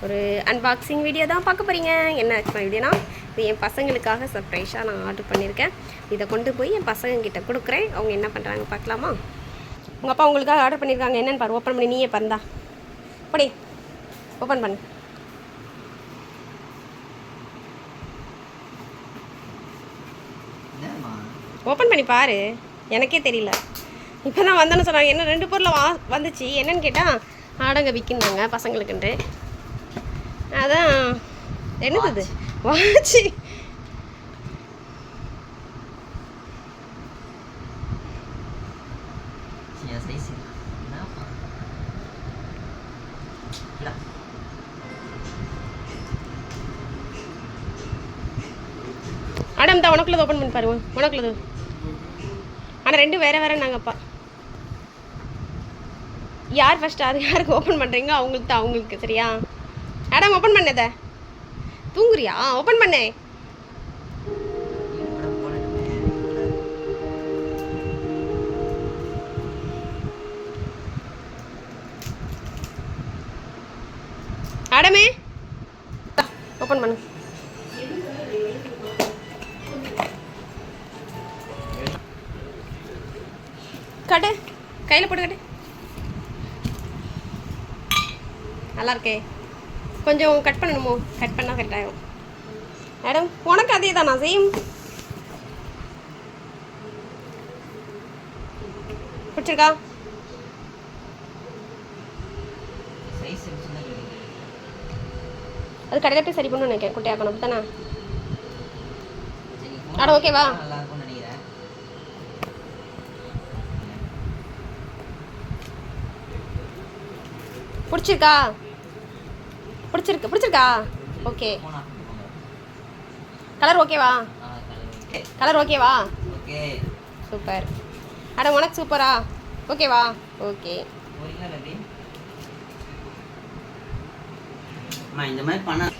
ஒரு unboxing video தான் பார்க்க போகிறீங்க. என்ன வீடியோனா, இது என் பசங்களுக்காக சர்ப்ரைஸாக நான் ஆர்டர் பண்ணியிருக்கேன். இதை கொண்டு போய் என் பசங்கக்கிட்ட கொடுக்குறேன். அவங்க என்ன பண்ணுறாங்க பார்க்கலாமா? உங்கள் அப்பா உங்களுக்காக ஆர்டர் பண்ணியிருக்காங்க. என்னென்னு பாரு, ஓப்பன் பண்ணி நீயே பறந்தா படி, ஓப்பன் பண்ணு. ஓப்பன் பண்ணி பாரு, எனக்கே தெரியல. இப்போ தான் வந்தேன்னு சொன்னாங்க. என்ன 2 பொருளை வந்துச்சு. என்னன்னு கேட்டால் ஆடங்க விற்கினாங்க பசங்களுக்குன்ட்டு. அதான் என்னது இது, வாட்சி. ஆடம் தான் உனக்குள்ளது ஓப்பன் பண்ணி பாருங்க. உனக்குள்ளது ஆனால் 2 வேறு வேறு நாங்கப்பா. யார் ஃபஸ்ட்டு அது யாருக்கு ஓப்பன் பண்ணுறீங்களோ அவங்களுக்கு தான் அவங்களுக்கு. சரியா ஆடம், ஓப்பன் பண்ணத. தூங்குறியா? ஓப்பன் பண்ணே. ஆடமே ஓப்பன் பண்ணு. கட்டு, கையில் போட்டு கட்டு. நல்லா இருக்கே. கொஞ்சம் கட் பண்ணணுமோ? கட் பண்ணால் கரெக்ட் ஆகும். மேடம் உனக்கு அதே தான் நான் சேம். பிடிச்சிருக்கா? அது கடையில் போய் சரி பண்ணணும்னு நினைக்கிறேன். குட்டையாக்கணும் அப்படி தானே? அட ஓகேவா? பிடிச்சிருக்கா? பிடிச்சிருக்கா? ஓகே. கலர் ஓகேவா? கலர் ஓகேவா? சூப்பர். அட உனக்கு சூப்பரா? ஓகேவா? ஓகே. இந்த மாதிரி பண்ண